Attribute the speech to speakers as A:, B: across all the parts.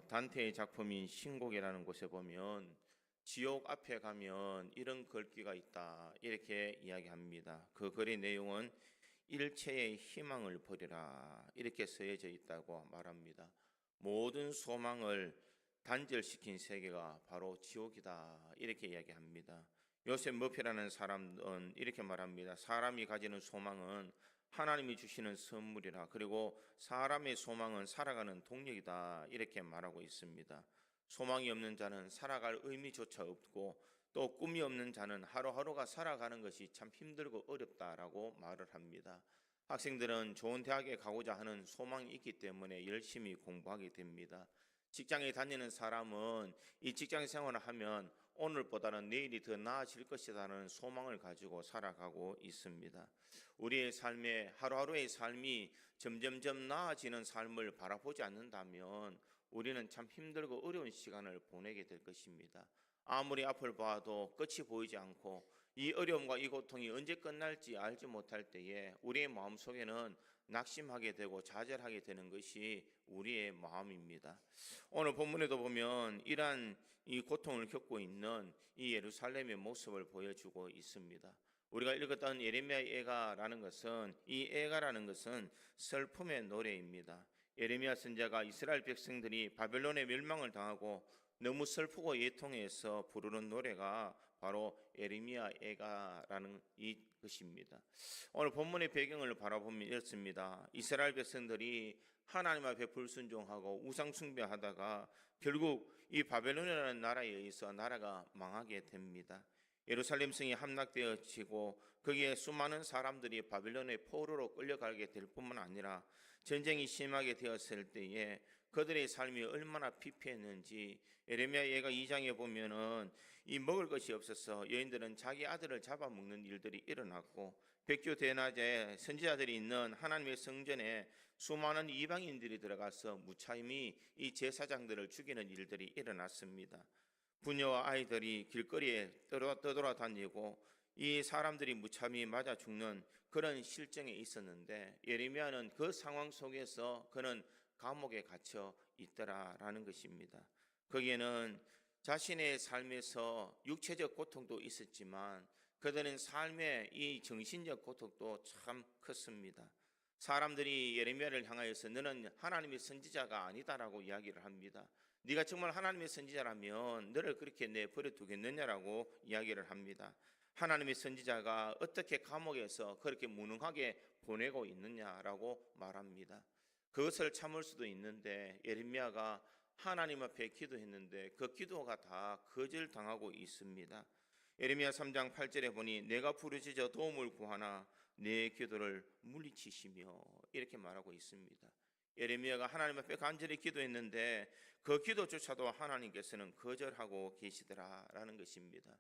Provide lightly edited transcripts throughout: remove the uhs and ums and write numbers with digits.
A: 단테의 작품인 신곡이라는 곳에 보면 지옥 앞에 가면 이런 글귀가 있다 이렇게 이야기합니다. 그 글의 내용은 일체의 희망을 버리라 이렇게 쓰여져 있다고 말합니다. 모든 소망을 단절시킨 세계가 바로 지옥이다 이렇게 이야기합니다. 요셉 머피라는 사람은 이렇게 말합니다. 사람이 가지는 소망은 하나님이 주시는 선물이라, 그리고 사람의 소망은 살아가는 동력이다 이렇게 말하고 있습니다. 소망이 없는 자는 살아갈 의미조차 없고, 또 꿈이 없는 자는 하루하루가 살아가는 것이 참 힘들고 어렵다라고 말을 합니다. 학생들은 좋은 대학에 가고자 하는 소망이 있기 때문에 열심히 공부하게 됩니다. 직장에 다니는 사람은 이 직장 생활을 하면 오늘보다는 내일이 더 나아질 것이라는 소망을 가지고 살아가고 있습니다. 우리의 삶에 하루하루의 삶이 점점점 나아지는 삶을 바라보지 않는다면 우리는 참 힘들고 어려운 시간을 보내게 될 것입니다. 아무리 앞을 봐도 끝이 보이지 않고 이 어려움과 이 고통이 언제 끝날지 알지 못할 때에 우리의 마음속에는 낙심하게 되고 좌절하게 되는 것이 우리의 마음입니다. 오늘 본문에도 보면 이러한 이 고통을 겪고 있는 이 예루살렘의 모습을 보여주고 있습니다. 우리가 읽었던 예레미야의 애가라는 것은, 이 애가라는 것은 슬픔의 노래입니다. 예레미야 선지자가 이스라엘 백성들이 바벨론의 멸망을 당하고 너무 슬프고 애통해서 부르는 노래가 바로 예레미야 애가라는 것입니다. 오늘 본문의 배경을 바라보면 이렇습니다. 이스라엘 백성들이 하나님 앞에 불순종하고 우상 숭배하다가 결국 이 바벨론이라는 나라에 의해서 나라가 망하게 됩니다. 예루살렘 성이 함락되어지고 거기에 수많은 사람들이 바벨론의 포로로 끌려가게 될 뿐만 아니라 전쟁이 심하게 되었을 때에 그들의 삶이 얼마나 피폐했는지 예레미야 예가 2장에 보면은 이 먹을 것이 없어서 여인들은 자기 아들을 잡아먹는 일들이 일어났고, 백주 대낮에 선지자들이 있는 하나님의 성전에 수많은 이방인들이 들어가서 무차히 이 제사장들을 죽이는 일들이 일어났습니다. 부녀와 아이들이 길거리에 떠돌아다니고 이 사람들이 무참히 맞아 죽는 그런 실정에 있었는데, 예레미야는 그 상황 속에서 그는 감옥에 갇혀 있더라라는 것입니다. 거기에는 자신의 삶에서 육체적 고통도 있었지만 그들은 삶의 이 정신적 고통도 참 컸습니다. 사람들이 예레미야를 향하여서 너는 하나님의 선지자가 아니다라고 이야기를 합니다. 네가 정말 하나님의 선지자라면 너를 그렇게 내버려 두겠느냐라고 이야기를 합니다. 하나님의 선지자가 어떻게 감옥에서 그렇게 무능하게 보내고 있느냐라고 말합니다. 그것을 참을 수도 있는데 예레미야가 하나님 앞에 기도했는데 그 기도가 다 거절당하고 있습니다. 예레미야 3장 8절에 보니 내가 부르짖어 도움을 구하나 내 기도를 물리치시며 이렇게 말하고 있습니다. 예레미야가 하나님 앞에 간절히 기도했는데 그 기도조차도 하나님께서는 거절하고 계시더라라는 것입니다.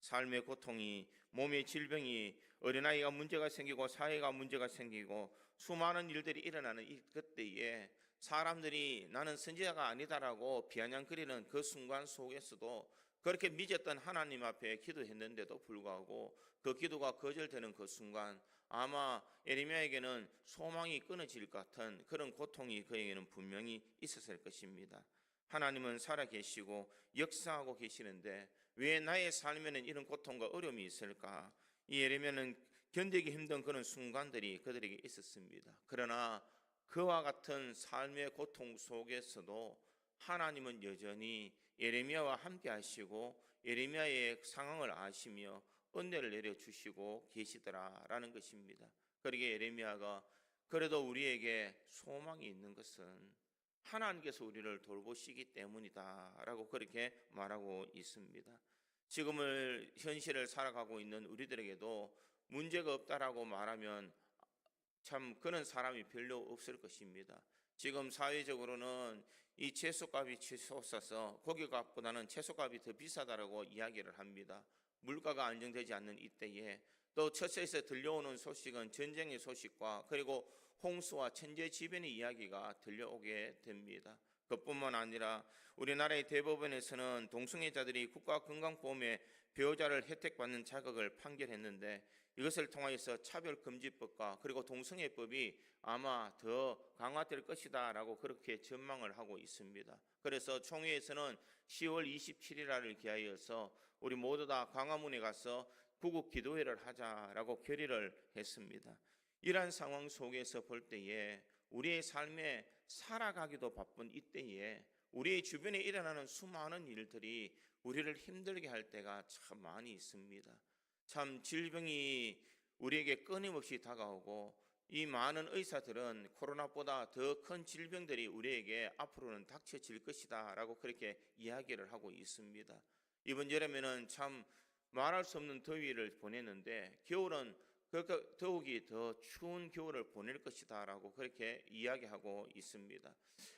A: 삶의 고통이, 몸의 질병이, 어린아이가 문제가 생기고 사회가 문제가 생기고 수많은 일들이 일어나는 그때에 사람들이 나는 선지자가 아니다라고 비아냥거리는 그 순간 속에서도 그렇게 믿었던 하나님 앞에 기도했는데도 불구하고 그 기도가 거절되는 그 순간 아마 예레미야에게는 소망이 끊어질 것 같은 그런 고통이 그에게는 분명히 있었을 것입니다. 하나님은 살아계시고 역사하고 계시는데 왜 나의 삶에는 이런 고통과 어려움이 있을까? 이 예레미야는 견디기 힘든 그런 순간들이 그들에게 있었습니다. 그러나 그와 같은 삶의 고통 속에서도 하나님은 여전히 예레미야와 함께 하시고 예레미야의 상황을 아시며 은혜를 내려주시고 계시더라라는 것입니다. 그러기에 예레미야가 그래도 우리에게 소망이 있는 것은 하나님께서 우리를 돌보시기 때문이다라고 그렇게 말하고 있습니다. 지금을 현실을 살아가고 있는 우리들에게도 문제가 없다라고 말하면 참 그런 사람이 별로 없을 것입니다. 지금 사회적으로는 이 채소값이 치솟아서 고기값보다는 채소값이 더 비싸다라고 이야기를 합니다. 물가가 안정되지 않는 이때에 또 처세에서 들려오는 소식은 전쟁의 소식과 그리고 홍수와 천재지변의 이야기가 들려오게 됩니다. 그뿐만 아니라 우리나라의 대법원에서는 동성애자들이 국가건강보험에 배우자를 혜택받는 자격을 판결했는데 이것을 통하여서 차별금지법과 그리고 동성애법이 아마 더 강화될 것이다라고 그렇게 전망을 하고 있습니다. 그래서 총회에서는 10월 27일을 기하여서 우리 모두 다 광화문에 가서 구국 기도회를 하자라고 결의를 했습니다. 이러한 상황 속에서 볼 때에 우리의 삶에 살아가기도 바쁜 이때에 우리의 주변에 일어나는 수많은 일들이 우리를 힘들게 할 때가 참 많이 있습니다. 참 질병이 우리에게 끊임없이 다가오고 이 많은 의사들은 코로나보다 더 큰 질병들이 우리에게 앞으로는 닥쳐질 것이다 라고 그렇게 이야기를 하고 있습니다. 이번 여름에는 참 말할 수 없는 더위를 보냈는데 겨울은 더욱이 더 추운 겨울을 보낼 것이다 라고 그렇게 이야기하고 있습니다.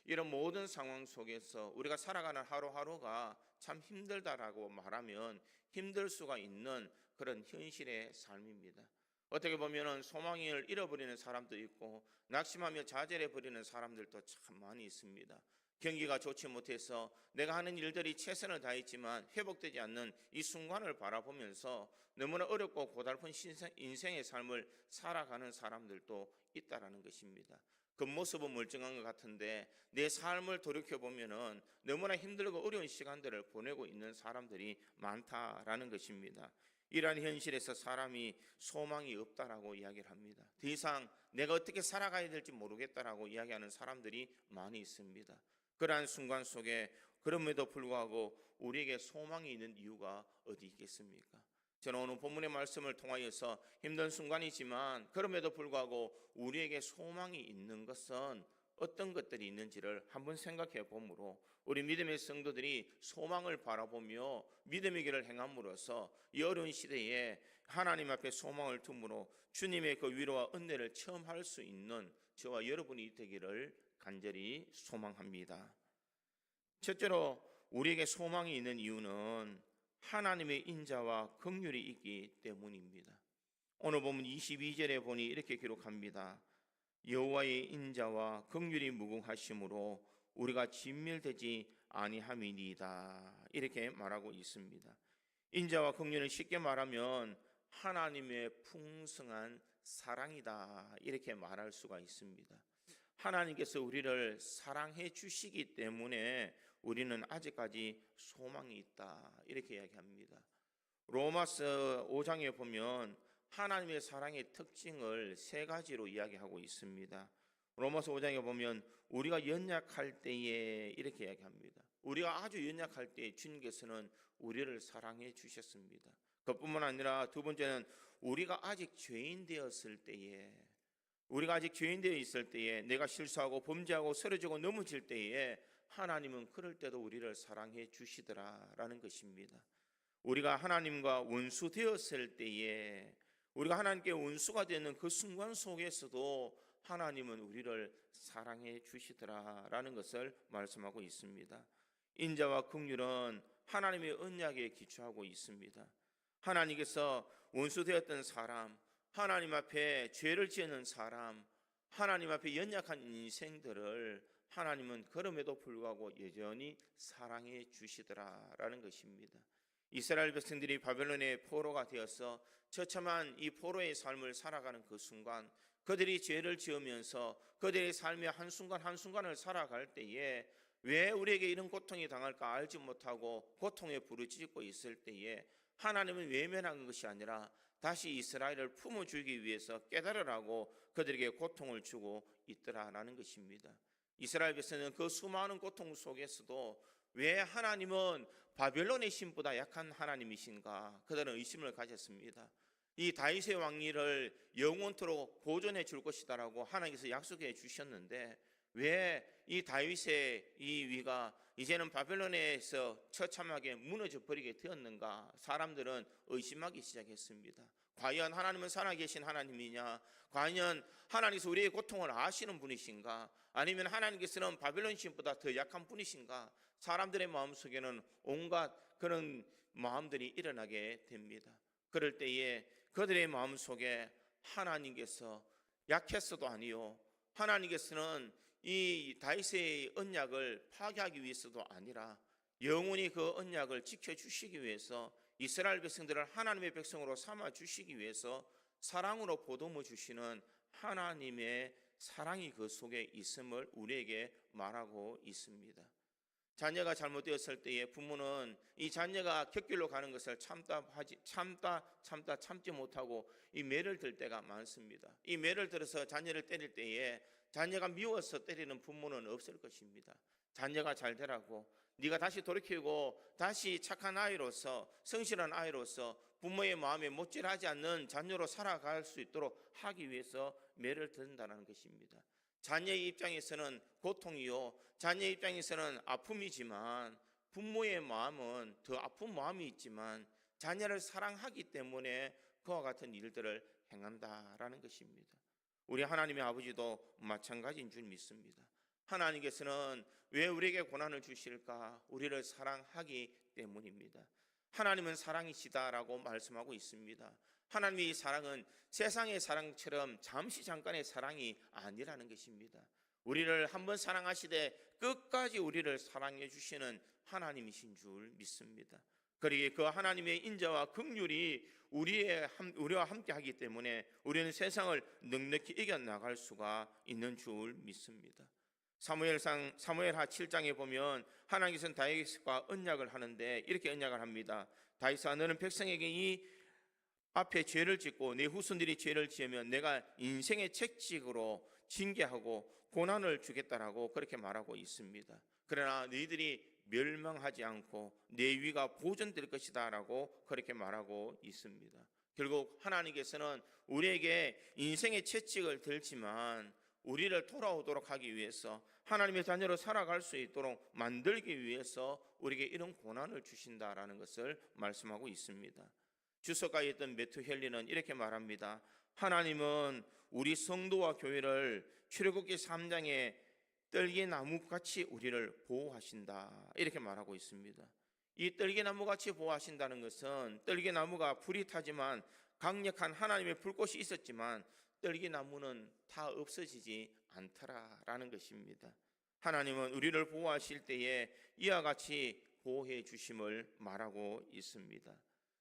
A: 이런 모든 상황 속에서 우리가 살아가는 하루하루가 참 힘들다라고 말하면 힘들 수가 있는 그런 현실의 삶입니다. 어떻게 보면 소망을 잃어버리는 사람도 있고 낙심하며 좌절해버리는 사람들도 참 많이 있습니다. 경기가 좋지 못해서 내가 하는 일들이 최선을 다했지만 회복되지 않는 이 순간을 바라보면서 너무나 어렵고 고달픈 인생의 삶을 살아가는 사람들도 있다라는 것입니다. 겉모습은 멀쩡한 것 같은데 내 삶을 돌이켜보면 너무나 힘들고 어려운 시간들을 보내고 있는 사람들이 많다라는 것입니다. 이러한 현실에서 사람이 소망이 없다라고 이야기를 합니다. 더 이상 내가 어떻게 살아가야 될지 모르겠다라고 이야기하는 사람들이 많이 있습니다. 그러한 순간 속에 그럼에도 불구하고 우리에게 소망이 있는 이유가 어디 있겠습니까? 저는 오늘 본문의 말씀을 통하여서 힘든 순간이지만 그럼에도 불구하고 우리에게 소망이 있는 것은 어떤 것들이 있는지를 한번 생각해 보므로 우리 믿음의 성도들이 소망을 바라보며 믿음의 길을 행함으로써 이 어려운 시대에 하나님 앞에 소망을 둠으로 주님의 그 위로와 은혜를 체험할 수 있는 저와 여러분이 되기를 간절히 소망합니다. 첫째로 우리에게 소망이 있는 이유는 하나님의 인자와 긍휼이 있기 때문입니다. 오늘 보면 22절에 보니 이렇게 기록합니다. 여호와의 인자와 긍휼이 무궁하심으로 우리가 진멸되지 아니함이니이다. 이렇게 말하고 있습니다. 인자와 긍휼은 쉽게 말하면 하나님의 풍성한 사랑이다. 이렇게 말할 수가 있습니다. 하나님께서 우리를 사랑해 주시기 때문에 우리는 아직까지 소망이 있다. 이렇게 이야기합니다. 로마서 5장에 보면 하나님의 사랑의 특징을 세 가지로 이야기하고 있습니다. 로마서 5장에 보면 우리가 연약할 때에 이렇게 이야기합니다. 우리가 아주 연약할 때에 주님께서는 우리를 사랑해 주셨습니다. 그뿐만 아니라 두 번째는 우리가 아직 죄인 되었을 때에 우리가 아직 죄인 되어 있을 때에 내가 실수하고 범죄하고 쓰러지고 넘어질 때에 하나님은 그럴 때도 우리를 사랑해 주시더라라는 것입니다. 우리가 하나님과 원수 되었을 때에 우리가 하나님께 원수가 되는 그 순간 속에서도 하나님은 우리를 사랑해 주시더라라는 것을 말씀하고 있습니다. 인자와 긍휼은 하나님의 언약에 기초하고 있습니다. 하나님께서 원수 되었던 사람, 하나님 앞에 죄를 지은 사람, 하나님 앞에 연약한 인생들을 하나님은 그럼에도 불구하고 여전히 사랑해 주시더라라는 것입니다. 이스라엘 백성들이 바벨론의 포로가 되어서 처참한 이 포로의 삶을 살아가는 그 순간 그들이 죄를 지으면서 그들의 삶의 한순간 한순간을 살아갈 때에 왜 우리에게 이런 고통이 당할까 알지 못하고 고통에 부르짖고 있을 때에 하나님은 외면한 것이 아니라 다시 이스라엘을 품어주기 위해서 깨달으라고 그들에게 고통을 주고 있더라라는 것입니다. 이스라엘 백성은 그 수많은 고통 속에서도 왜 하나님은 바벨론의 신보다 약한 하나님이신가 그들은 의심을 가졌습니다. 이 다윗의 왕위를 영원토록 보존해 줄 것이다라고 하나님께서 약속해 주셨는데 왜 이 다윗의 이 위가 이제는 바벨론에서 처참하게 무너져 버리게 되었는가 사람들은 의심하기 시작했습니다. 과연 하나님은 살아계신 하나님이냐? 과연 하나님께서 우리의 고통을 아시는 분이신가? 아니면 하나님께서는 바벨론 신보다 더 약한 분이신가? 사람들의 마음속에는 온갖 그런 마음들이 일어나게 됩니다. 그럴 때에 그들의 마음속에 하나님께서 약했어도 아니요 하나님께서는 이 다윗의 언약을 파괴하기 위해서도 아니라 영원히 그 언약을 지켜주시기 위해서 이스라엘 백성들을 하나님의 백성으로 삼아 주시기 위해서 사랑으로 보듬어 주시는 하나님의 사랑이 그 속에 있음을 우리에게 말하고 있습니다. 자녀가 잘못되었을 때에 부모는 이 자녀가 곁길로 가는 것을 참지 못하고 이 매를 들 때가 많습니다. 이 매를 들어서 자녀를 때릴 때에 자녀가 미워서 때리는 부모는 없을 것입니다. 자녀가 잘 되라고, 네가 다시 돌이키고 다시 착한 아이로서, 성실한 아이로서 부모의 마음에 못질하지 않는 자녀로 살아갈 수 있도록 하기 위해서 매를 든다는 것입니다. 자녀의 입장에서는 고통이요, 자녀의 입장에서는 아픔이지만 부모의 마음은 더 아픈 마음이 있지만 자녀를 사랑하기 때문에 그와 같은 일들을 행한다라는 것입니다. 우리 하나님의 아버지도 마찬가지인 줄 믿습니다. 하나님께서는 왜 우리에게 고난을 주실까? 우리를 사랑하기 때문입니다. 하나님은 사랑이시다라고 말씀하고 있습니다. 하나님의 사랑은 세상의 사랑처럼 잠시 잠깐의 사랑이 아니라는 것입니다. 우리를 한번 사랑하시되 끝까지 우리를 사랑해 주시는 하나님이신 줄 믿습니다. 그러기에 그 하나님의 인자와 긍휼이 우리와 함께 하기 때문에 우리는 세상을 넉넉히 이겨나갈 수가 있는 줄 믿습니다. 사무엘하 7장에 보면 하나님께서는 다윗과 언약을 하는데 이렇게 언약을 합니다. 다윗아, 너는 백성에게 이 앞에 죄를 짓고 내 후손들이 죄를 지으면 내가 인생의 책찍으로 징계하고 고난을 주겠다라고 그렇게 말하고 있습니다. 그러나 너희들이 멸망하지 않고 내 위가 보존될 것이다 라고 그렇게 말하고 있습니다. 결국 하나님께서는 우리에게 인생의 채찍을 들지만 우리를 돌아오도록 하기 위해서, 하나님의 자녀로 살아갈 수 있도록 만들기 위해서 우리에게 이런 고난을 주신다라는 것을 말씀하고 있습니다. 주석가에 있던 매튜 헨리는 이렇게 말합니다. 하나님은 우리 성도와 교회를 출애굽기 3장에 떨기나무같이 우리를 보호하신다, 이렇게 말하고 있습니다. 이 떨기나무같이 보호하신다는 것은 떨기나무가 불이 타지만 강력한 하나님의 불꽃이 있었지만 떨기나무는 다 없어지지 않더라라는 것입니다. 하나님은 우리를 보호하실 때에 이와 같이 보호해 주심을 말하고 있습니다.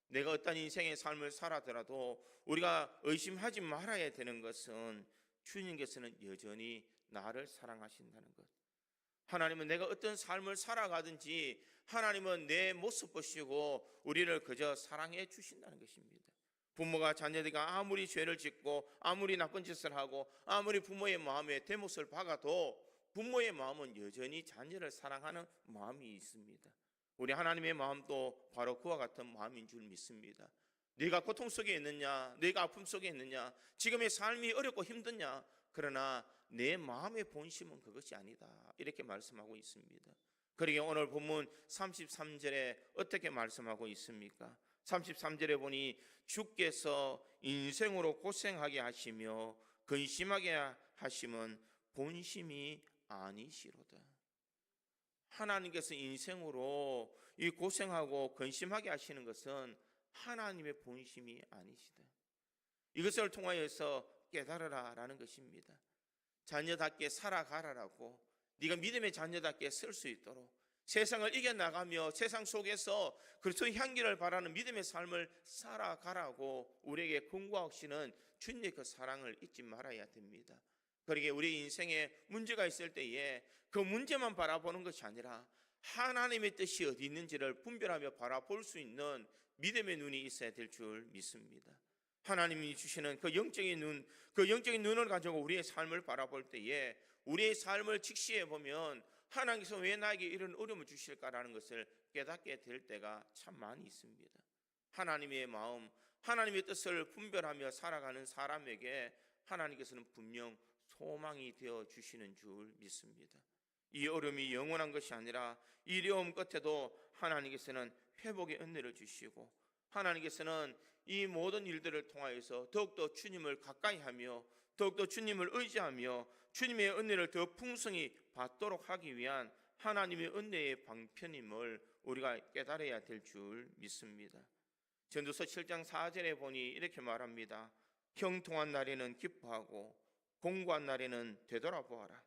A: 내가 어떤 인생의 삶을 살아더라도 우리가 의심하지 말아야 되는 것은 주님께서는 여전히 나를 사랑하신다는 것. 하나님은 내가 어떤 삶을 살아가든지 하나님은 내 모습 보시고 우리를 그저 사랑해 주신다는 것입니다. 부모가 자녀들과 아무리 죄를 짓고 아무리 나쁜 짓을 하고 아무리 부모의 마음에 대못을 박아도 부모의 마음은 여전히 자녀를 사랑하는 마음이 있습니다. 우리 하나님의 마음도 바로 그와 같은 마음인 줄 믿습니다. 네가 고통 속에 있느냐, 네가 아픔 속에 있느냐, 지금의 삶이 어렵고 힘드냐, 그러나 내 마음의 본심은 그것이 아니다, 이렇게 말씀하고 있습니다. 그러기에 오늘 본문 33절에 어떻게 말씀하고 있습니까? 33절에 보니 주께서 인생으로 고생하게 하시며 근심하게 하심은 본심이 아니시로다. 하나님께서 인생으로 이 고생하고 근심하게 하시는 것은 하나님의 본심이 아니시다. 이것을 통하여서 깨달으라라는 것입니다. 자녀답게 살아가라라고, 네가 믿음의 자녀답게 설 수 있도록 세상을 이겨나가며 세상 속에서 그리스도의 향기를 바라는 믿음의 삶을 살아가라고 우리에게 권고하시는 주님의 그 사랑을 잊지 말아야 됩니다. 그러기에 우리 인생에 문제가 있을 때에 그 문제만 바라보는 것이 아니라 하나님의 뜻이 어디 있는지를 분별하며 바라볼 수 있는 믿음의 눈이 있어야 될 줄 믿습니다. 하나님이 주시는 그 영적인 눈을 가지고 우리의 삶을 바라볼 때에 우리의 삶을 직시해 보면 하나님께서 왜 나에게 이런 어려움을 주실까라는 것을 깨닫게 될 때가 참 많이 있습니다. 하나님의 마음, 하나님의 뜻을 분별하며 살아가는 사람에게 하나님께서는 분명 소망이 되어 주시는 줄 믿습니다. 이 어려움이 영원한 것이 아니라 이 어려움 끝에도 하나님께서는 회복의 은혜를 주시고 하나님께서는 이 모든 일들을 통하여서 더욱더 주님을 가까이 하며 더욱더 주님을 의지하며 주님의 은혜를 더 풍성히 받도록 하기 위한 하나님의 은혜의 방편임을 우리가 깨달아야 될 줄 믿습니다. 전도서 7장 4절에 보니 이렇게 말합니다. 형통한 날에는 기뻐하고 공고한 날에는 되돌아보아라.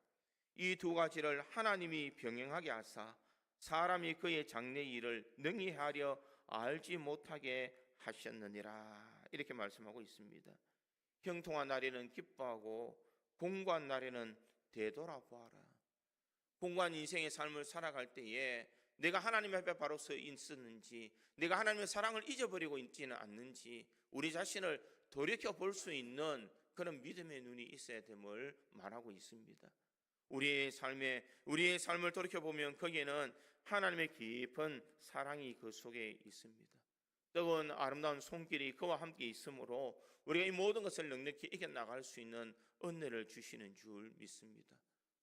A: 이 두 가지를 하나님이 병행하게 하사 사람이 그의 장래 일을 능히 하려 알지 못하게 하셨느니라. 이렇게 말씀하고 있습니다. 형통한 날에는 기뻐하고 공고한 날에는 되돌아보아라. 공고한 인생의 삶을 살아갈 때에 내가 하나님 앞에 바로 서 있었는지, 내가 하나님의 사랑을 잊어버리고 있지는 않는지 우리 자신을 돌이켜 볼 수 있는 그런 믿음의 눈이 있어야 됨을 말하고 있습니다. 우리의 삶을 돌이켜 보면 거기에는 하나님의 깊은 사랑이 그 속에 있습니다. 뜨거운 아름다운 손길이 그와 함께 있으므로 우리가 이 모든 것을 넉넉히 이겨나갈 수 있는 은혜를 주시는 줄 믿습니다.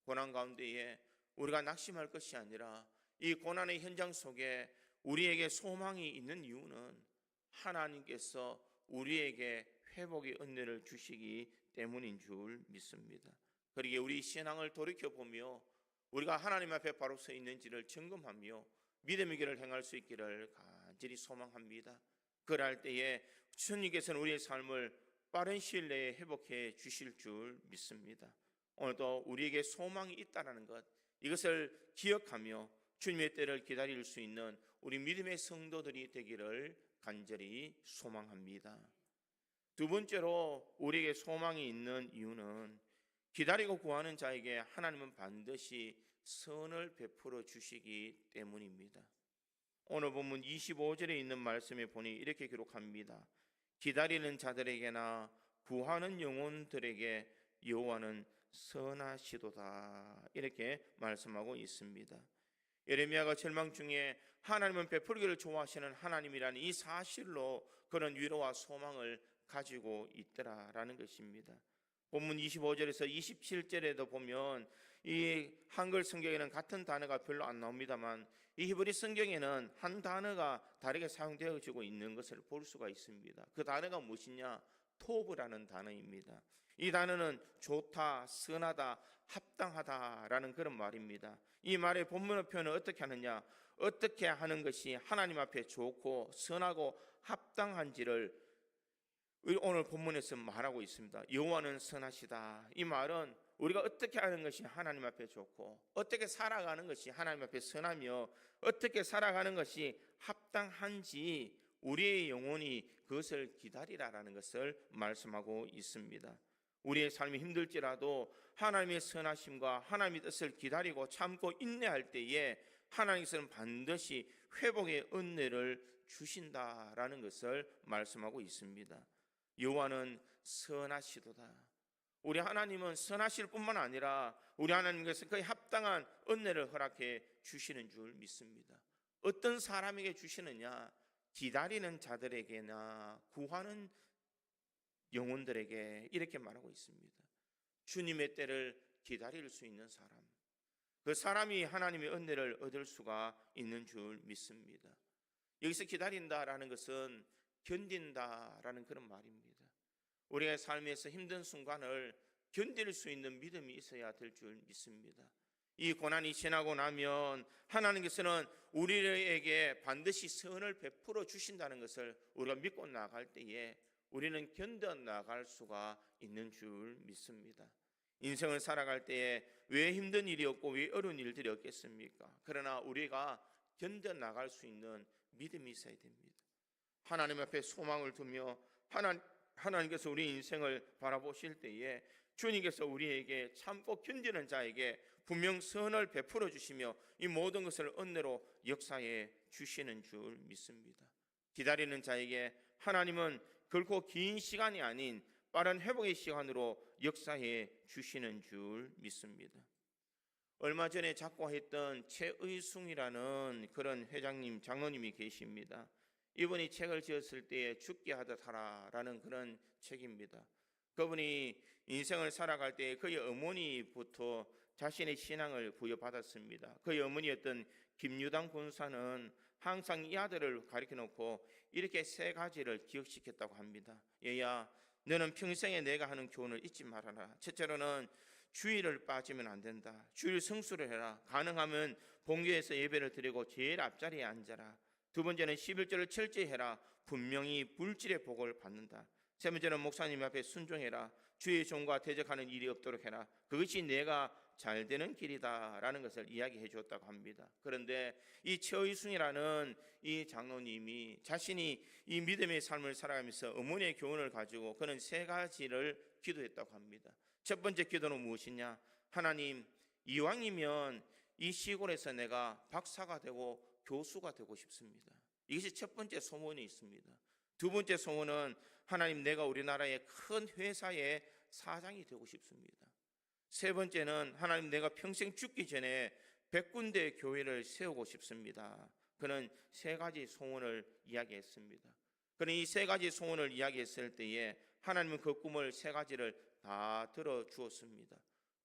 A: 고난 가운데에 우리가 낙심할 것이 아니라 이 고난의 현장 속에 우리에게 소망이 있는 이유는 하나님께서 우리에게 회복의 은혜를 주시기 때문인 줄 믿습니다. 그러기에 우리 신앙을 돌이켜보며 우리가 하나님 앞에 바로 서 있는지를 점검하며 믿음의 길을 행할 수 있기를 간절히 소망합니다. 그럴 때에 주님께서는 우리의 삶을 빠른 시일 내에 회복해 주실 줄 믿습니다. 오늘도 우리에게 소망이 있다는 것, 이것을 기억하며 주님의 때를 기다릴 수 있는 우리 믿음의 성도들이 되기를 간절히 소망합니다. 두 번째로 우리에게 소망이 있는 이유는 기다리고 구하는 자에게 하나님은 반드시 선을 베풀어 주시기 때문입니다. 오늘 본문 25절에 있는 말씀에 보니 이렇게 기록합니다. 기다리는 자들에게나 구하는 영혼들에게 여호와는 선하시도다. 이렇게 말씀하고 있습니다. 예레미야가 절망 중에 하나님은 베풀기를 좋아하시는 하나님이라는 이 사실로 그런 위로와 소망을 가지고 있더라라는 것입니다. 본문 25절에서 27절에도 보면 이 한글 성경에는 같은 단어가 별로 안 나옵니다만 이 히브리 성경에는 한 단어가 다르게 사용되어지고 있는 것을 볼 수가 있습니다. 그 단어가 무엇이냐? 토브라는 단어입니다. 이 단어는 좋다, 선하다, 합당하다라는 그런 말입니다. 이 말의 본문의 표현은 어떻게 하느냐? 어떻게 하는 것이 하나님 앞에 좋고 선하고 합당한지를 오늘 본문에서 말하고 있습니다. 여호와는 선하시다. 이 말은 우리가 어떻게 하는 것이 하나님 앞에 좋고 어떻게 살아가는 것이 하나님 앞에 선하며 어떻게 살아가는 것이 합당한지 우리의 영혼이 그것을 기다리라라는 것을 말씀하고 있습니다. 우리의 삶이 힘들지라도 하나님의 선하심과 하나님의 뜻을 기다리고 참고 인내할 때에 하나님께서는 반드시 회복의 은혜를 주신다라는 것을 말씀하고 있습니다. 여호와는 선하시도다. 우리 하나님은 선하실 뿐만 아니라 우리 하나님께서 그에 합당한 은혜를 허락해 주시는 줄 믿습니다. 어떤 사람에게 주시느냐? 기다리는 자들에게나 구하는 영혼들에게 이렇게 말하고 있습니다. 주님의 때를 기다릴 수 있는 사람, 그 사람이 하나님의 은혜를 얻을 수가 있는 줄 믿습니다. 여기서 기다린다라는 것은 견딘다라는 그런 말입니다. 우리의 삶에서 힘든 순간을 견딜 수 있는 믿음이 있어야 될 줄 믿습니다. 이 고난이 지나고 나면 하나님께서는 우리에게 반드시 선을 베풀어 주신다는 것을 우리가 믿고 나갈 때에 우리는 견뎌 나갈 수가 있는 줄 믿습니다. 인생을 살아갈 때에 왜 힘든 일이 없고 왜 어려운 일들이 없겠습니까? 그러나 우리가 견뎌 나갈 수 있는 믿음이 있어야 됩니다. 하나님 앞에 소망을 두며 하나님께서 우리 인생을 바라보실 때에 주님께서 우리에게 참고 견디는 자에게 분명 선을 베풀어 주시며 이 모든 것을 은혜로 역사해 주시는 줄 믿습니다. 기다리는 자에게 하나님은 결코 긴 시간이 아닌 빠른 회복의 시간으로 역사해 주시는 줄 믿습니다. 얼마 전에 작고했던 최의숭이라는 그런 회장님, 장로님이 계십니다. 이분이 책을 지었을 때에 죽게 하듯 하라라는 그런 책입니다. 그분이 인생을 살아갈 때 그의 어머니부터 자신의 신앙을 부여받았습니다. 그의 어머니였던 김유당 군사는 항상 이 아들을 가리켜 놓고 이렇게 세 가지를 기억시켰다고 합니다. 얘야, 너는 평생에 내가 하는 교훈을 잊지 말아라. 첫째로는 주일을 빠지면 안 된다. 주일 성수를 해라. 가능하면 본교에서 예배를 드리고 제일 앞자리에 앉아라. 두 번째는 11절을 철저히 해라. 분명히 물질의 복을 받는다. 세 번째는 목사님 앞에 순종해라. 주의 종과 대적하는 일이 없도록 해라. 그것이 내가 잘 되는 길이다라는 것을 이야기해 주었다고 합니다. 그런데 이 최의순이라는 이 장로님이 자신이 이 믿음의 삶을 살아가면서 어머니의 교훈을 가지고 그는 세 가지를 기도했다고 합니다. 첫 번째 기도는 무엇이냐? 하나님, 이왕이면 이 시골에서 내가 박사가 되고 교수가 되고 싶습니다. 이것이 첫 번째 소원이 있습니다. 두 번째 소원은 하나님, 내가 우리나라의 큰 회사의 사장이 되고 싶습니다. 세 번째는 하나님, 내가 평생 죽기 전에 100군데 교회를 세우고 싶습니다. 그는 세 가지 소원을 이야기했습니다. 그는 이 세 가지 소원을 이야기했을 때에 하나님은 그 꿈을 세 가지를 다 들어주었습니다.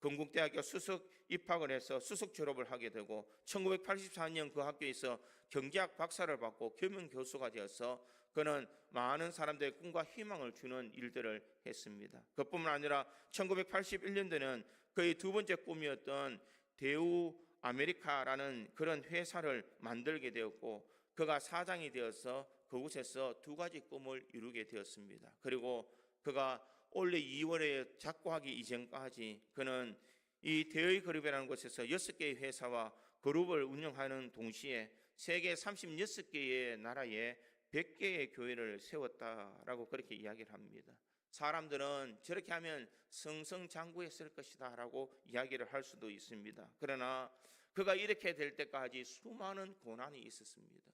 A: 건국대학교 수석 입학을 해서 수석 졸업을 하게 되고 1984년 그 학교에서 경제학 박사를 받고 겸임 교수가 되어서 그는 많은 사람들의 꿈과 희망을 주는 일들을 했습니다. 그뿐만 아니라 1981년도에는 그의 두 번째 꿈이었던 대우 아메리카라는 그런 회사를 만들게 되었고 그가 사장이 되어서 그곳에서 두 가지 꿈을 이루게 되었습니다. 그리고 그가 올해 2월에 작고하기 이전까지 그는 이 대의 그룹이라는 곳에서 6개의 회사와 그룹을 운영하는 동시에 세계 36개의 나라에 100개의 교회를 세웠다라고 그렇게 이야기를 합니다. 사람들은 저렇게 하면 승승장구했을 것이다 라고 이야기를 할 수도 있습니다. 그러나 그가 이렇게 될 때까지 수많은 고난이 있었습니다.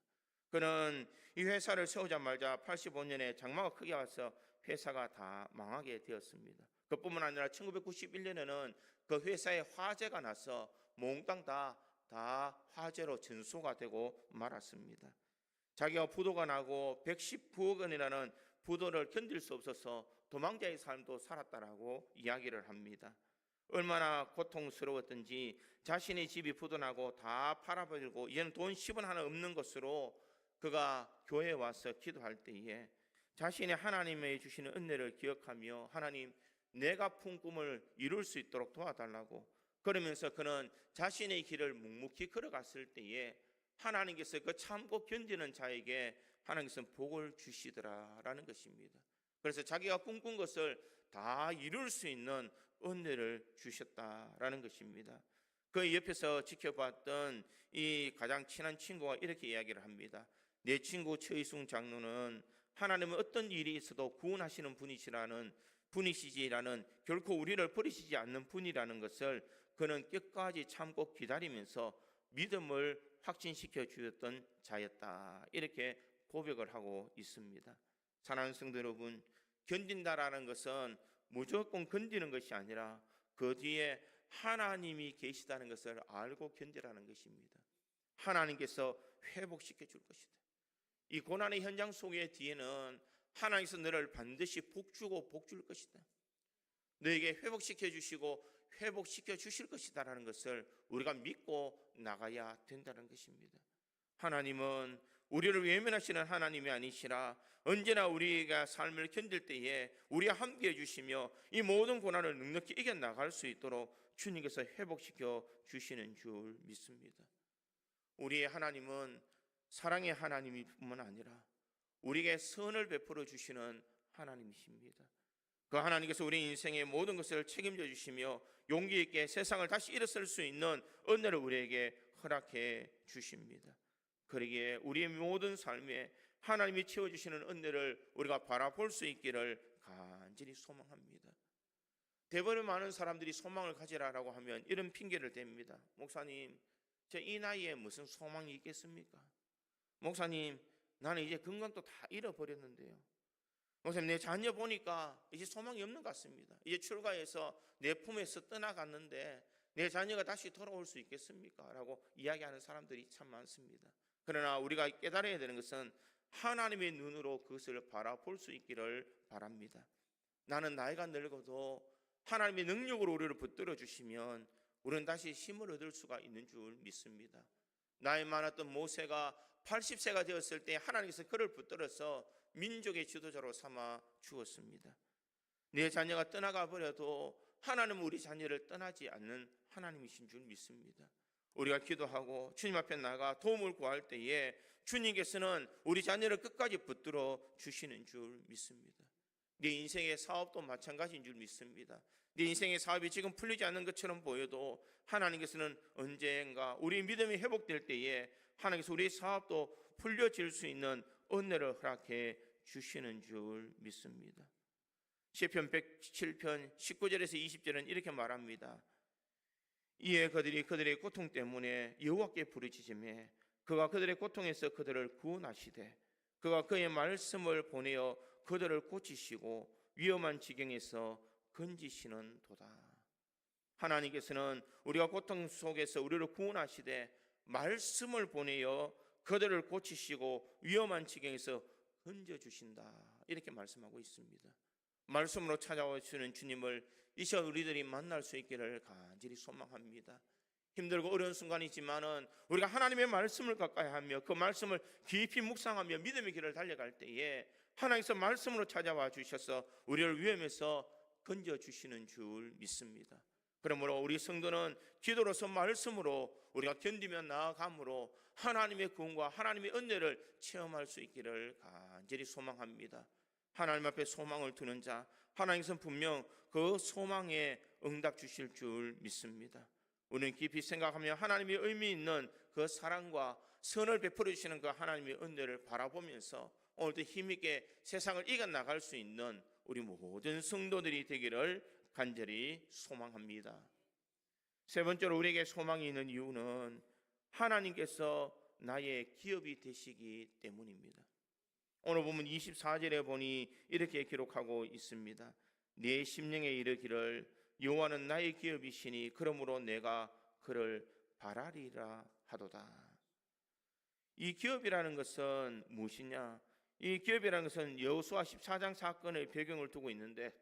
A: 그는 이 회사를 세우자마자 85년에 장마가 크게 와서 회사가 다 망하게 되었습니다. 그뿐만 아니라 1991년에는 그 회사에 화재가 나서 몽땅 다 화재로 전소가 되고 말았습니다. 자기가 부도가 나고 119억 원이라는 부도를 견딜 수 없어서 도망자의 삶도 살았다라고 이야기를 합니다. 얼마나 고통스러웠던지 자신의 집이 부도나고 다 팔아버리고 이제는 돈 10원 하나 없는 것으로 그가 교회에 와서 기도할 때에 자신의 하나님의 주시는 은혜를 기억하며 하나님, 내가 푼 꿈을 이룰 수 있도록 도와달라고 그러면서 그는 자신의 길을 묵묵히 걸어갔을 때에 하나님께서 그 참고 견디는 자에게 하나님께서 복을 주시더라라는 것입니다. 그래서 자기가 꿈꾼 것을 다 이룰 수 있는 은혜를 주셨다라는 것입니다. 그 옆에서 지켜봤던 이 가장 친한 친구가 이렇게 이야기를 합니다. 내 친구 최의순 장로는 하나님은 어떤 일이 있어도 구원하시는 분이시지라는 결코 우리를 버리시지 않는 분이라는 것을 그는 끝까지 참고 기다리면서 믿음을 확신시켜 주었던 자였다. 이렇게 고백을 하고 있습니다. 사랑하는 성도 여러분, 견딘다라는 것은 무조건 견디는 것이 아니라 그 뒤에 하나님이 계시다는 것을 알고 견디라는 것입니다. 하나님께서 회복시켜 줄 것이다. 이 고난의 현장 속의 뒤에는 하나님께서 너를 반드시 복주고 복줄 것이다. 너에게 회복시켜 주시고 회복시켜 주실 것이다라는 것을 우리가 믿고 나가야 된다는 것입니다. 하나님은 우리를 외면하시는 하나님이 아니시라 언제나 우리가 삶을 견딜 때에 우리와 함께해 주시며 이 모든 고난을 넉넉히 이겨나갈 수 있도록 주님께서 회복시켜 주시는 줄 믿습니다. 우리의 하나님은 사랑의 하나님뿐만 아니라 우리에게 선을 베풀어 주시는 하나님이십니다. 그 하나님께서 우리 인생의 모든 것을 책임져 주시며 용기 있게 세상을 다시 일어설 수 있는 은혜를 우리에게 허락해 주십니다. 그러기에 우리의 모든 삶에 하나님이 채워주시는 은혜를 우리가 바라볼 수 있기를 간절히 소망합니다. 대부분 많은 사람들이 소망을 가지라라고 하면 이런 핑계를 댑니다. 목사님, 저 이 나이에 무슨 소망이 있겠습니까? 목사님, 나는 이제 건강도 다 잃어버렸는데요. 목사님, 내 자녀 보니까 이제 소망이 없는 것 같습니다. 이제 출가해서 내 품에서 떠나갔는데 내 자녀가 다시 돌아올 수 있겠습니까? 라고 이야기하는 사람들이 참 많습니다. 그러나 우리가 깨달아야 되는 것은 하나님의 눈으로 그것을 바라볼 수 있기를 바랍니다. 나는 나이가 늙어도 하나님의 능력으로 우리를 붙들어 주시면 우리는 다시 힘을 얻을 수가 있는 줄 믿습니다. 나이 많았던 모세가 80세가 되었을 때 하나님께서 그를 붙들어서 민족의 지도자로 삼아 주었습니다. 내 자녀가 떠나가 버려도 하나님은 우리 자녀를 떠나지 않는 하나님이신 줄 믿습니다. 우리가 기도하고 주님 앞에 나가 도움을 구할 때에 주님께서는 우리 자녀를 끝까지 붙들어 주시는 줄 믿습니다. 내 인생의 사업도 마찬가지인 줄 믿습니다. 내 인생의 사업이 지금 풀리지 않는 것처럼 보여도 하나님께서는 언젠가 우리 믿음이 회복될 때에 하나님께서 우리 사업도 풀려질 수 있는 은혜를 허락해 주시는 줄 믿습니다. 시편 107편 19절에서 20절은 이렇게 말합니다. 이에 그들이 그들의 고통 때문에 여호와께 부르짖으매 그가 그들의 고통에서 그들을 구원하시되 그가 그의 말씀을 보내어 그들을 고치시고 위험한 지경에서 건지시는 도다. 하나님께서는 우리가 고통 속에서 우리를 구원하시되 말씀을 보내어 그들을 고치시고 위험한 지경에서 건져주신다. 이렇게 말씀하고 있습니다. 말씀으로 찾아오시는 주님을 이 시간 우리들이 만날 수 있기를 간절히 소망합니다. 힘들고 어려운 순간이지만은 우리가 하나님의 말씀을 가까이 하며 그 말씀을 깊이 묵상하며 믿음의 길을 달려갈 때에 하나님께서 말씀으로 찾아와 주셔서 우리를 위험에서 건져주시는 줄 믿습니다. 그러므로 우리 성도는 기도로서 말씀으로 우리가 견디며 나아감으로 하나님의 구원과 하나님의 은혜를 체험할 수 있기를 간절히 소망합니다. 하나님 앞에 소망을 두는 자, 하나님께서는 분명 그 소망에 응답 주실 줄 믿습니다. 우리는 깊이 생각하며 하나님의 의미 있는 그 사랑과 선을 베풀어 주시는 그 하나님의 은혜를 바라보면서 오늘도 힘있게 세상을 이겨나갈 수 있는 우리 모든 성도들이 되기를 간절히 소망합니다. 세 번째로 우리에게 소망이 있는 이유는 하나님께서 나의 기업이 되시기 때문입니다. 오늘 보면 24절에 보니 이렇게 기록하고 있습니다. 내 심령에 이르기를 여호와는 나의 기업이시니 그러므로 내가 그를 바라리라 하도다. 이 기업이라는 것은 무엇이냐? 이 기업이라는 것은 여호수아 14장 사건의 배경을 두고 있는데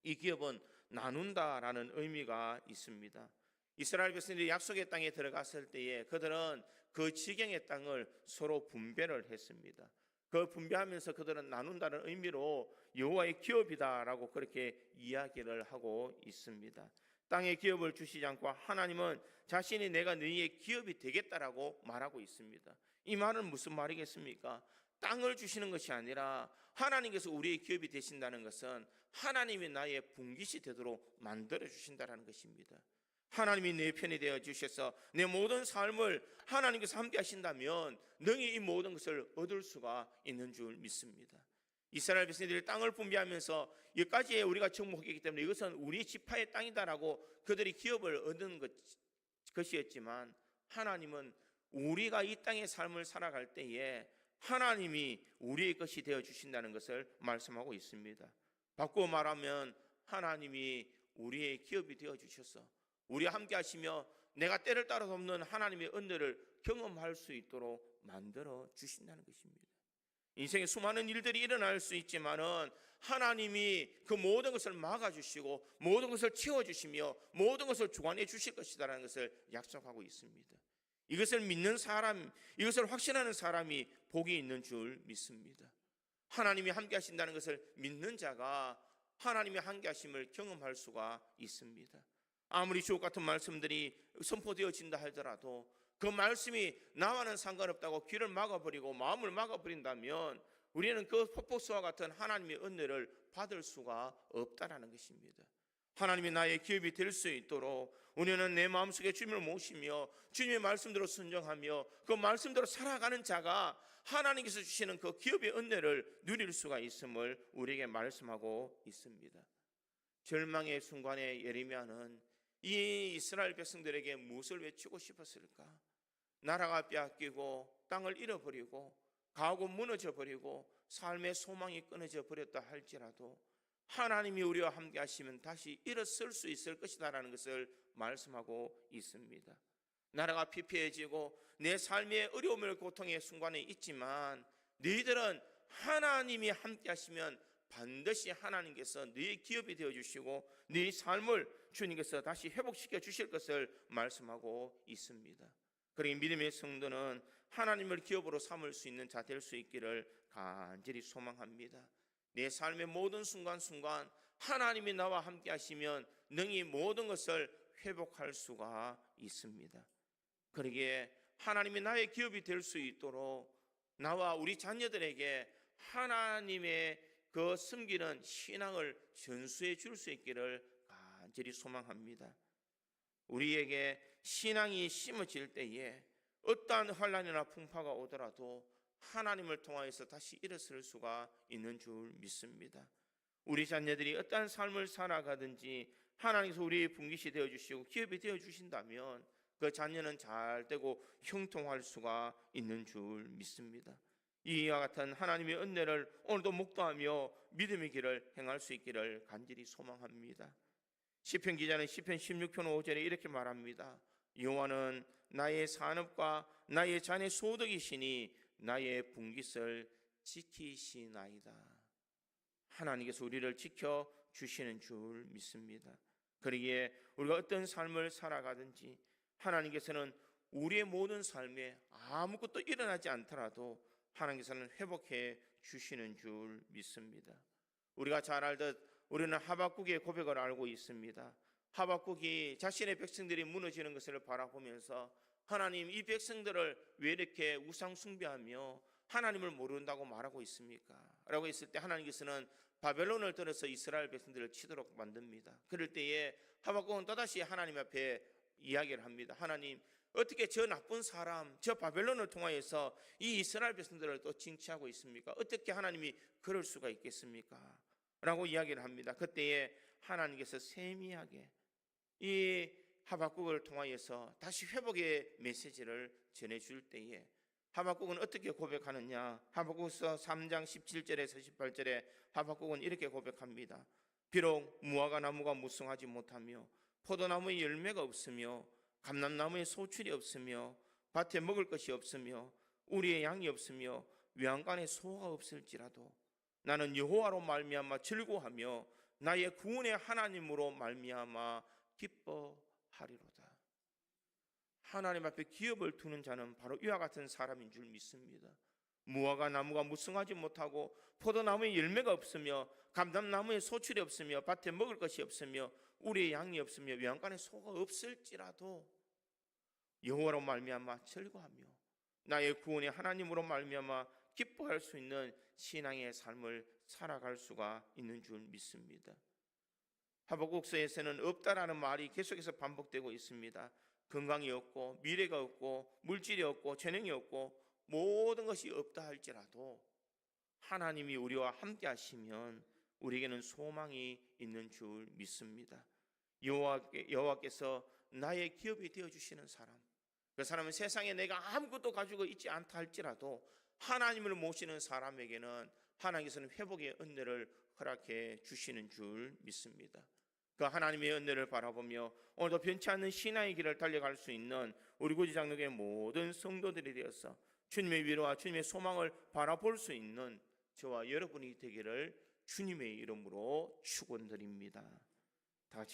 A: 이 기업은 나눈다라는 의미가 있습니다. 이스라엘 백성들이 약속의 땅에 들어갔을 때에 그들은 그 지경의 땅을 서로 분배를 했습니다. 그 분배하면서 그들은 나눈다는 의미로 여호와의 기업이다라고 그렇게 이야기를 하고 있습니다. 땅의 기업을 주시지 않고 하나님은 자신이 내가 너희의 기업이 되겠다라고 말하고 있습니다. 이 말은 무슨 말이겠습니까? 땅을 주시는 것이 아니라 하나님께서 우리의 기업이 되신다는 것은 하나님이 나의 분깃이 되도록 만들어 주신다는 것입니다. 하나님이 내 편이 되어 주셔서 내 모든 삶을 하나님께서 함께 하신다면 능히 이 모든 것을 얻을 수가 있는 줄 믿습니다. 이스라엘 백성들이 땅을 분배하면서 여기까지 우리가 정복했기 때문에 이것은 우리 지파의 땅이다라고 그들이 기업을 얻은 것이었지만 하나님은 우리가 이 땅의 삶을 살아갈 때에 하나님이 우리의 것이 되어 주신다는 것을 말씀하고 있습니다. 바꾸어 말하면 하나님이 우리의 기업이 되어 주셔서 우리와 함께 하시며 내가 때를 따라 돕는 하나님의 은혜를 경험할 수 있도록 만들어 주신다는 것입니다. 인생에 수많은 일들이 일어날 수 있지만은 하나님이 그 모든 것을 막아주시고 모든 것을 채워주시며 모든 것을 주관해 주실 것이다라는 것을 약속하고 있습니다. 이것을 믿는 사람, 이것을 확신하는 사람이 복이 있는 줄 믿습니다. 하나님이 함께 하신다는 것을 믿는 자가 하나님의 함께 하심을 경험할 수가 있습니다. 아무리 주옥 같은 말씀들이 선포되어진다 하더라도 그 말씀이 나와는 상관없다고 귀를 막아버리고 마음을 막아버린다면 우리는 그 폭포수와 같은 하나님의 은혜를 받을 수가 없다라는 것입니다. 하나님이 나의 기업이 될 수 있도록 우리는 내 마음속에 주님을 모시며 주님의 말씀대로 순종하며 그 말씀대로 살아가는 자가 하나님께서 주시는 그 기업의 은혜를 누릴 수가 있음을 우리에게 말씀하고 있습니다. 절망의 순간에 예레미야는 이 이스라엘 백성들에게 무엇을 외치고 싶었을까? 나라가 빼앗기고 땅을 잃어버리고 가고 무너져 버리고 삶의 소망이 끊어져 버렸다 할지라도 하나님이 우리와 함께 하시면 다시 일어설 수 있을 것이다라는 것을 말씀하고 있습니다. 나라가 피폐해지고 내 삶의 어려움을 고통의 순간에 있지만 너희들은 하나님이 함께 하시면 반드시 하나님께서 너희 기업이 되어주시고 너희 삶을 주님께서 다시 회복시켜 주실 것을 말씀하고 있습니다. 그러니 믿음의 성도는 하나님을 기업으로 삼을 수 있는 자 될 수 있기를 간절히 소망합니다. 내 삶의 모든 순간순간 하나님이 나와 함께 하시면 능히 모든 것을 회복할 수가 있습니다. 그러기에 하나님이 나의 기업이 될 수 있도록 나와 우리 자녀들에게 하나님의 그 숨기는 신앙을 전수해 줄 수 있기를 간절히 소망합니다. 우리에게 신앙이 심어질 때에 어떠한 환난이나 풍파가 오더라도 하나님을 통하여서 다시 일어설 수가 있는 줄 믿습니다. 우리 자녀들이 어떠한 삶을 살아가든지 하나님께서 우리의 분깃이 되어주시고 기업이 되어주신다면 그 자녀는 잘 되고 형통할 수가 있는 줄 믿습니다. 이와 같은 하나님의 은혜를 오늘도 목도하며 믿음의 길을 행할 수 있기를 간절히 소망합니다. 시편 기자는 시편 16편 5절에 이렇게 말합니다. 여호와는 나의 산업과 나의 잔의 소득이시니 나의 분깃을 지키시나이다. 하나님께서 우리를 지켜주시는 줄 믿습니다. 그러기에 우리가 어떤 삶을 살아가든지 하나님께서는 우리의 모든 삶에 아무것도 일어나지 않더라도 하나님께서는 회복해 주시는 줄 믿습니다. 우리가 잘 알듯 우리는 하박국의 고백을 알고 있습니다. 하박국이 자신의 백성들이 무너지는 것을 바라보면서 하나님, 이 백성들을 왜 이렇게 우상 숭배하며 하나님을 모른다고 말하고 있습니까? 라고 했을 때 하나님께서는 바벨론을 들어서 이스라엘 백성들을 치도록 만듭니다. 그럴 때에 하박국은 또다시 하나님 앞에 이야기를 합니다. 하나님, 어떻게 저 나쁜 사람, 저 바벨론을 통하여서 이 이스라엘 백성들을 또 징치하고 있습니까? 어떻게 하나님이 그럴 수가 있겠습니까? 라고 이야기를 합니다. 그때에 하나님께서 세미하게 이 하박국을 통하여서 다시 회복의 메시지를 전해줄 때에 하박국은 어떻게 고백하느냐? 하박국서 3장 17절에서 18절에 하박국은 이렇게 고백합니다. 비록 무화과 나무가 무성하지 못하며 포도나무에 열매가 없으며 감람나무에 소출이 없으며 밭에 먹을 것이 없으며 우리의 양이 없으며 외양간에 소가 없을지라도 나는 여호와로 말미암아 즐거워하며 나의 구원의 하나님으로 말미암아 기뻐하리로다. 하나님 앞에 기업을 두는 자는 바로 이와 같은 사람인 줄 믿습니다. 무화과 나무가 무성하지 못하고 포도나무에 열매가 없으며 감람나무에 소출이 없으며 밭에 먹을 것이 없으며 우리의 양이 없으며 외양간에 소가 없을지라도 여호와로 말미암아 즐거워하며 나의 구원의 하나님으로 말미암아 기뻐할 수 있는 신앙의 삶을 살아갈 수가 있는 줄 믿습니다. 하박국서에서는 없다라는 말이 계속해서 반복되고 있습니다. 건강이 없고 미래가 없고 물질이 없고 재능이 없고 모든 것이 없다 할지라도 하나님이 우리와 함께 하시면 우리에게는 소망이 있는 줄 믿습니다. 여호와께서 나의 기업이 되어주시는 사람, 그 사람은 세상에 내가 아무것도 가지고 있지 않다 할지라도 하나님을 모시는 사람에게는 하나님께서는 회복의 은혜를 허락해 주시는 줄 믿습니다. 그 하나님의 은혜를 바라보며 오늘도 변치 않는 신앙의 길을 달려갈 수 있는 우리 구지장로교회 모든 성도들이 되어서 주님의 위로와 주님의 소망을 바라볼 수 있는 저와 여러분이 되기를 주님의 이름으로 축원드립니다. 다 같이